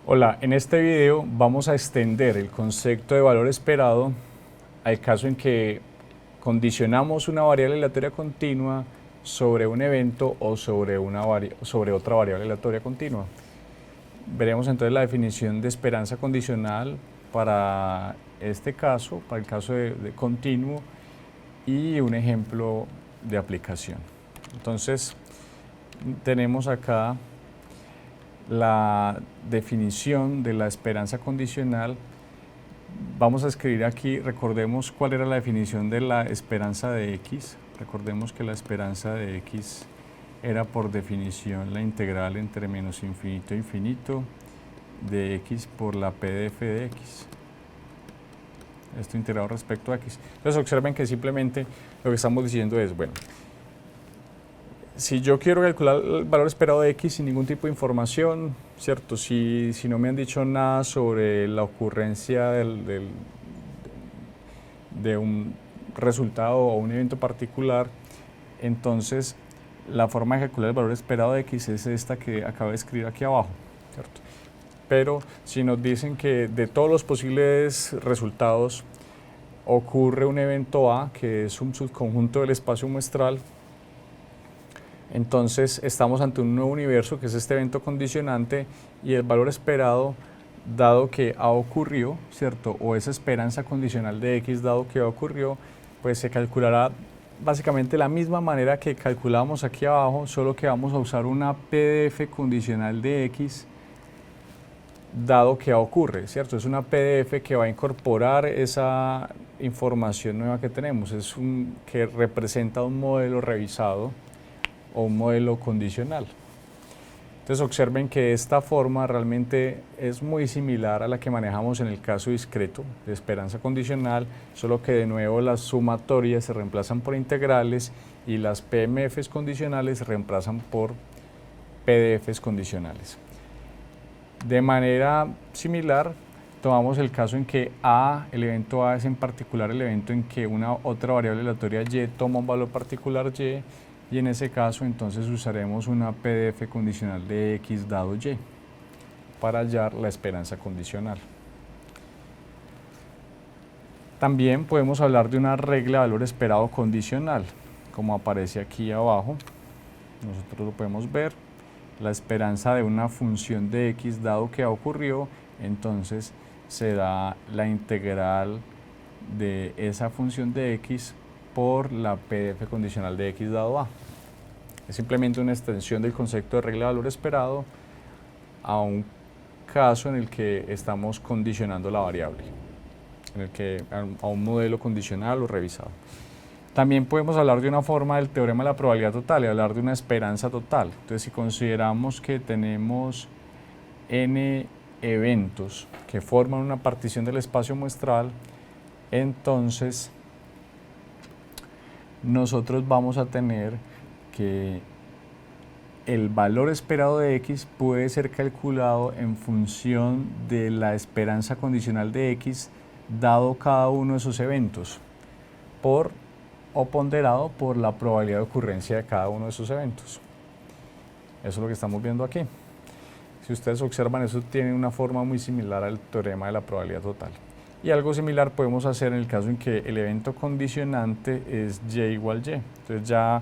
Hola, en este video vamos a extender el concepto de valor esperado al caso en que condicionamos una variable aleatoria continua sobre un evento o sobre otra variable aleatoria continua. Veremos entonces la definición de esperanza condicional para este caso, para el caso de continuo, y un ejemplo de aplicación. Entonces, tenemos acá la definición de la esperanza condicional. Vamos a escribir aquí, recordemos cuál era la definición de la esperanza de x. Recordemos que la esperanza de x era por definición la integral entre menos infinito e infinito de x por la p de f de x. Esto integrado respecto a x. Entonces observen que simplemente lo que estamos diciendo es, bueno, si yo quiero calcular el valor esperado de x sin ningún tipo de información, ¿cierto? Si no me han dicho nada sobre la ocurrencia de un resultado o un evento particular, entonces la forma de calcular el valor esperado de x es esta que acabo de escribir aquí abajo, ¿cierto? Pero si nos dicen que de todos los posibles resultados ocurre un evento A, que es un subconjunto del espacio muestral, entonces estamos ante un nuevo universo que es este evento condicionante, y el valor esperado, dado que A ocurrió, ¿cierto? O esa esperanza condicional de x dado que A ocurrió, pues se calculará básicamente la misma manera que calculamos aquí abajo, solo que vamos a usar una PDF condicional de x dado que A ocurre, ¿cierto? Es una PDF que va a incorporar esa información nueva que tenemos, que representa un modelo revisado o un modelo condicional. Entonces observen que esta forma realmente es muy similar a la que manejamos en el caso discreto de esperanza condicional, solo que de nuevo las sumatorias se reemplazan por integrales y las PMFs condicionales se reemplazan por PDFs condicionales. De manera similar, tomamos el caso en que el evento A es en particular el evento en que una otra variable aleatoria y toma un valor particular y en ese caso entonces usaremos una PDF condicional de x dado y para hallar la esperanza condicional. También podemos hablar de una regla de valor esperado condicional, como aparece aquí abajo. Nosotros lo podemos ver. La esperanza de una función de x dado que ocurrió, entonces se da la integral de esa función de x por la PDF condicional de x dado a. Es simplemente una extensión del concepto de regla de valor esperado a un caso en el que estamos condicionando la variable, a un modelo condicional o revisado. También podemos hablar de una forma del teorema de la probabilidad total y hablar de una esperanza total. Entonces, si consideramos que tenemos n eventos que forman una partición del espacio muestral, entonces nosotros vamos a tener que el valor esperado de x puede ser calculado en función de la esperanza condicional de x dado cada uno de esos eventos o ponderado por la probabilidad de ocurrencia de cada uno de esos eventos. Eso es lo que estamos viendo aquí. Si ustedes observan, eso tiene una forma muy similar al teorema de la probabilidad total. Y algo similar podemos hacer en el caso en que el evento condicionante es y igual y. Entonces ya,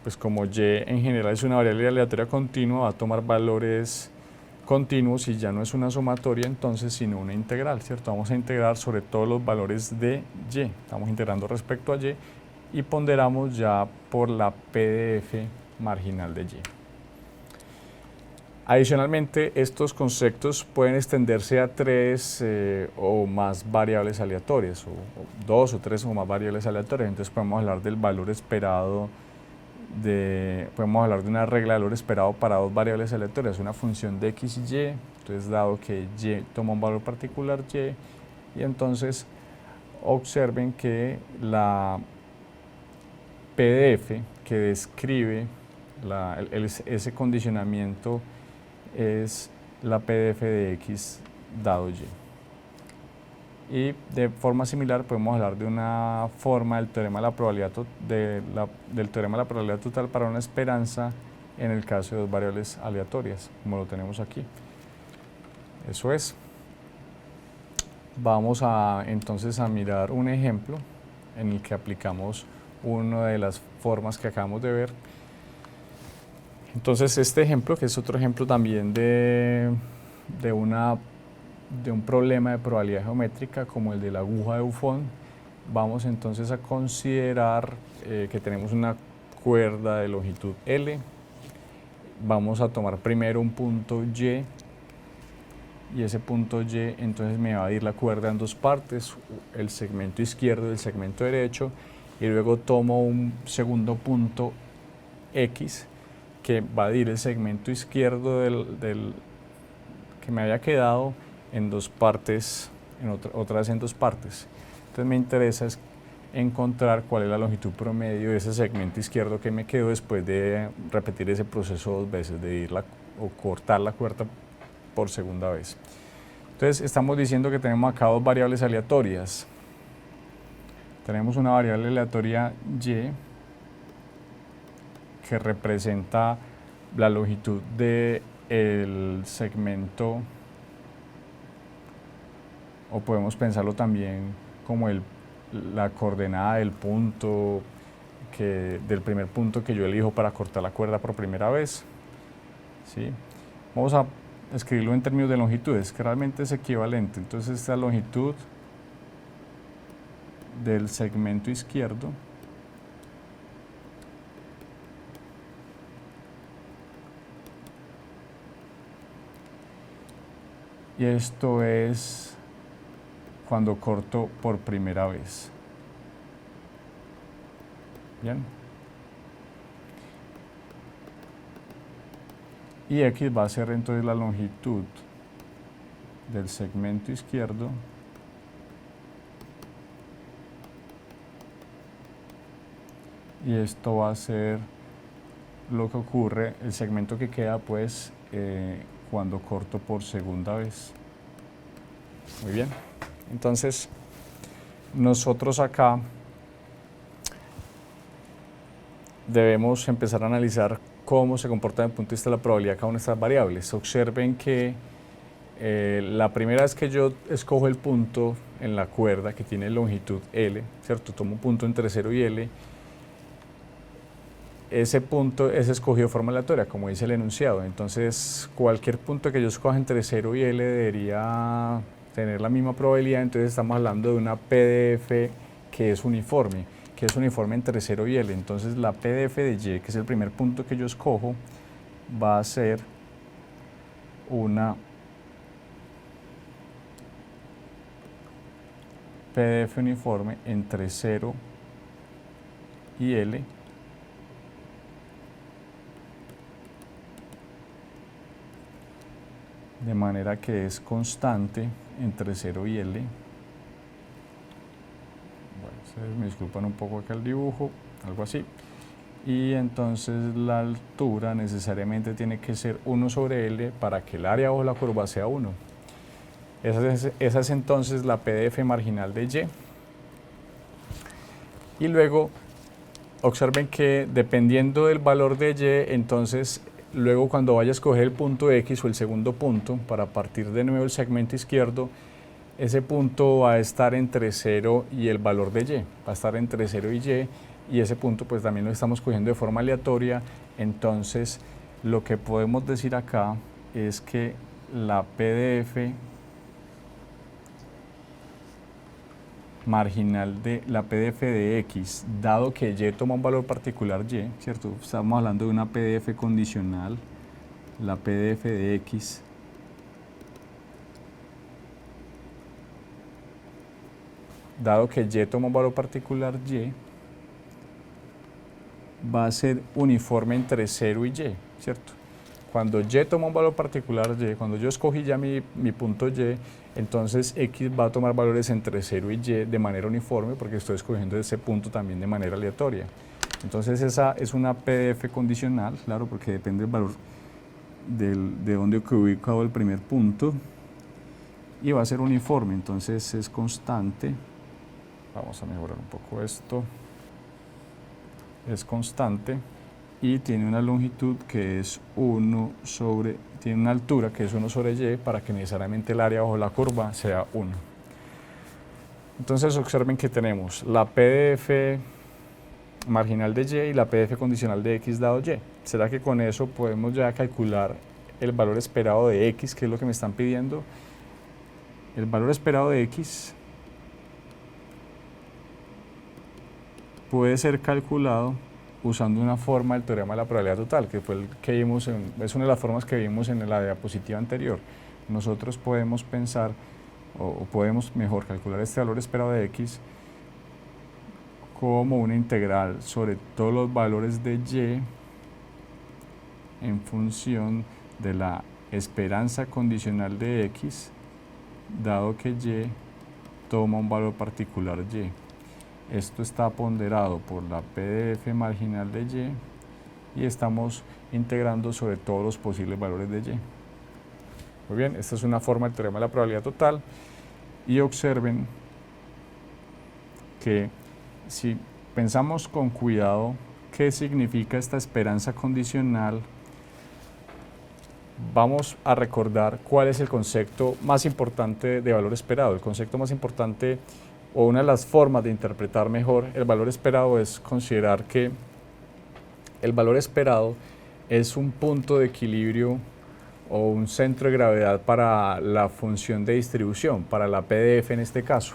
pues como y en general es una variable aleatoria continua, va a tomar valores continuos y ya no es una sumatoria entonces, sino una integral, ¿cierto? Vamos a integrar sobre todos los valores de y. Estamos integrando respecto a y ponderamos ya por la PDF marginal de y. Adicionalmente, estos conceptos pueden extenderse a tres o más variables aleatorias, o dos o tres o más variables aleatorias. Entonces podemos hablar del valor esperado, podemos hablar de una regla de valor esperado para dos variables aleatorias, una función de x y y. Entonces, dado que y toma un valor particular y entonces observen que la PDF que describe ese condicionamiento es la PDF de x dado y. Y de forma similar podemos hablar de una forma del teorema de la probabilidad, del teorema de la probabilidad total para una esperanza en el caso de dos variables aleatorias, como lo tenemos aquí. Eso es. Vamos entonces a mirar un ejemplo en el que aplicamos una de las formas que acabamos de ver. Entonces este ejemplo, que es otro ejemplo también de un problema de probabilidad geométrica como el de la aguja de Buffon, vamos entonces a considerar que tenemos una cuerda de longitud L. Vamos a tomar primero un punto Y, y ese punto Y entonces me va a dividir la cuerda en dos partes, el segmento izquierdo y el segmento derecho, y luego tomo un segundo punto X que va a dividir el segmento izquierdo que me había quedado en dos partes, otra vez en dos partes. Entonces me interesa es encontrar cuál es la longitud promedio de ese segmento izquierdo que me quedó después de repetir ese proceso dos veces, de dividirla o cortar la cuerda por segunda vez. Entonces estamos diciendo que tenemos acá dos variables aleatorias. Tenemos una variable aleatoria Y que representa la longitud del segmento, o podemos pensarlo también como la coordenada del punto, del primer punto que yo elijo para cortar la cuerda por primera vez. ¿Sí? Vamos a escribirlo en términos de longitudes, que realmente es equivalente. Entonces esta longitud del segmento izquierdo y esto es cuando corto por primera vez. Bien. Y X va a ser entonces la longitud del segmento izquierdo y esto va a ser lo que ocurre, el segmento que queda pues cuando corto por segunda vez. Muy bien, entonces nosotros acá debemos empezar a analizar cómo se comporta desde el punto de vista de la probabilidad cada una de estas variables. Observen que la primera vez que yo escojo el punto en la cuerda que tiene longitud L, ¿cierto? Tomo un punto entre 0 y L, ese punto es escogido de forma aleatoria, como dice el enunciado. Entonces, cualquier punto que yo escoja entre 0 y L debería tener la misma probabilidad. Entonces, estamos hablando de una PDF que es uniforme entre 0 y L. Entonces, la PDF de Y, que es el primer punto que yo escojo, va a ser una PDF uniforme entre 0 y L, de manera que es constante entre 0 y L. Bueno, me disculpan un poco acá el dibujo, algo así. Y entonces la altura necesariamente tiene que ser 1 sobre L para que el área bajo la curva sea 1. Esa es entonces la PDF marginal de Y. Y luego observen que dependiendo del valor de Y, entonces luego cuando vaya a escoger el punto X o el segundo punto para partir de nuevo el segmento izquierdo, ese punto va a estar entre 0 y el valor de Y, va a estar entre 0 y ese punto pues también lo estamos cogiendo de forma aleatoria. Entonces lo que podemos decir acá es que la PDF marginal de la PDF de X, dado que Y toma un valor particular Y, ¿cierto? Estamos hablando de una PDF condicional, la PDF de X dado que Y toma un valor particular Y, va a ser uniforme entre 0 y Y, ¿cierto? Cuando Y toma un valor particular Y, cuando yo escogí ya mi punto Y, entonces X va a tomar valores entre 0 y Y de manera uniforme porque estoy escogiendo ese punto también de manera aleatoria. Entonces esa es una PDF condicional, claro, porque depende del valor de donde quedó ubicado el primer punto y va a ser uniforme, entonces es constante. Vamos a mejorar un poco esto. Es constante y tiene una longitud que es 1 sobre, tiene una altura que es 1 sobre y para que necesariamente el área bajo la curva sea 1. Entonces observen que tenemos la PDF marginal de y y la PDF condicional de x dado y. ¿Será que con eso podemos ya calcular el valor esperado de x, que es lo que me están pidiendo? El valor esperado de x puede ser calculado usando una forma del teorema de la probabilidad total, que fue el que vimos es una de las formas que vimos en la diapositiva anterior. Nosotros podemos pensar, o podemos mejor calcular este valor esperado de x como una integral sobre todos los valores de y en función de la esperanza condicional de x, dado que y toma un valor particular y. Esto está ponderado por la PDF marginal de y estamos integrando sobre todos los posibles valores de y. Muy bien, esta es una forma del teorema de la probabilidad total, y observen que si pensamos con cuidado qué significa esta esperanza condicional, vamos a recordar cuál es el concepto más importante de valor esperado. El concepto más importante, o una de las formas de interpretar mejor el valor esperado, es considerar que el valor esperado es un punto de equilibrio o un centro de gravedad para la función de distribución, para la PDF en este caso.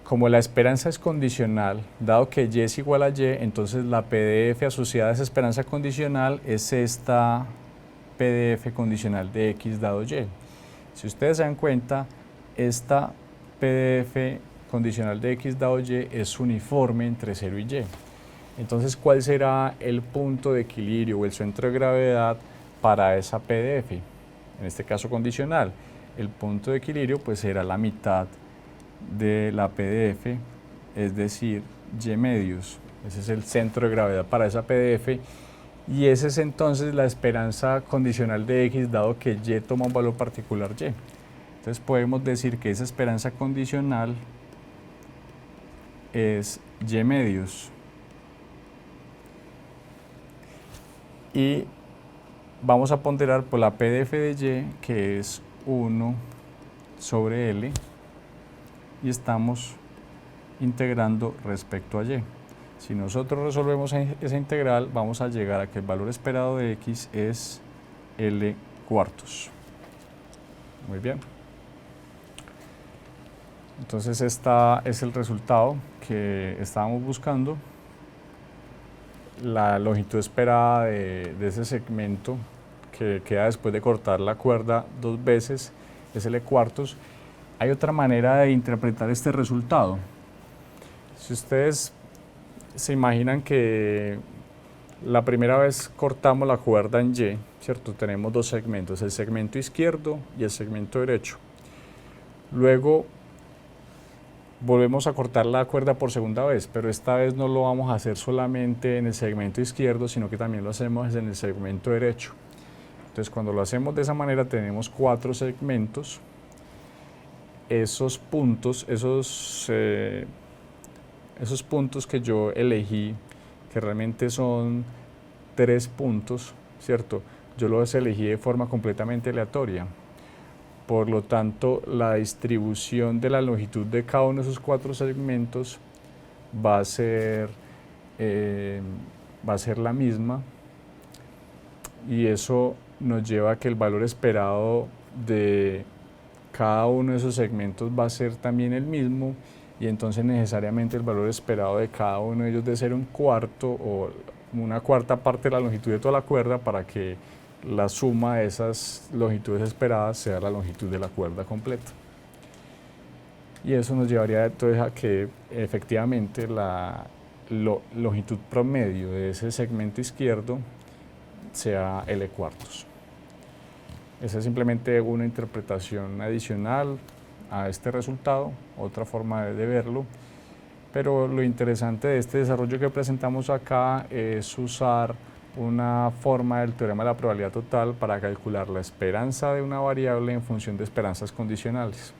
Como la esperanza es condicional, dado que y es igual a y, entonces la PDF asociada a esa esperanza condicional es esta PDF condicional de x dado y. Si ustedes se dan cuenta, esta PDF condicional de x dado y es uniforme entre 0 y y. Entonces, ¿cuál será el punto de equilibrio o el centro de gravedad para esa PDF? En este caso condicional, el punto de equilibrio pues será la mitad de la PDF, es decir, y medios. Ese es el centro de gravedad para esa PDF, y esa es entonces la esperanza condicional de x, dado que y toma un valor particular y. Entonces podemos decir que esa esperanza condicional es y medios, y vamos a ponderar por la PDF de y, que es 1 sobre L, y estamos integrando respecto a y. Si nosotros resolvemos esa integral, vamos a llegar a que el valor esperado de x es L cuartos. Muy bien. Entonces este es el resultado que estábamos buscando. La longitud esperada de ese segmento que queda después de cortar la cuerda 2 veces es L cuartos. Hay otra manera de interpretar este resultado. Si ustedes se imaginan que la primera vez cortamos la cuerda en Y, ¿cierto? Tenemos dos segmentos, el segmento izquierdo y el segmento derecho. Luego volvemos a cortar la cuerda por segunda vez, pero esta vez no lo vamos a hacer solamente en el segmento izquierdo, sino que también lo hacemos en el segmento derecho. Entonces, cuando lo hacemos de esa manera, tenemos 4 segmentos. Esos puntos, esos puntos que yo elegí, que realmente son 3 puntos, ¿cierto? Yo los elegí de forma completamente aleatoria. Por lo tanto, la distribución de la longitud de cada uno de esos 4 segmentos va a ser la misma, y eso nos lleva a que el valor esperado de cada uno de esos segmentos va a ser también el mismo, y entonces necesariamente el valor esperado de cada uno de ellos debe ser un cuarto o una cuarta parte de la longitud de toda la cuerda, para que la suma de esas longitudes esperadas sea la longitud de la cuerda completa. Y eso nos llevaría entonces a que efectivamente la longitud promedio de ese segmento izquierdo sea L cuartos. Esa es simplemente una interpretación adicional a este resultado, otra forma de verlo, pero lo interesante de este desarrollo que presentamos acá es usar una forma del teorema de la probabilidad total para calcular la esperanza de una variable en función de esperanzas condicionales.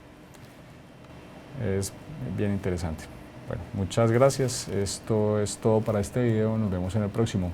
Es bien interesante. Bueno, muchas gracias. Esto es todo para este video. Nos vemos en el próximo.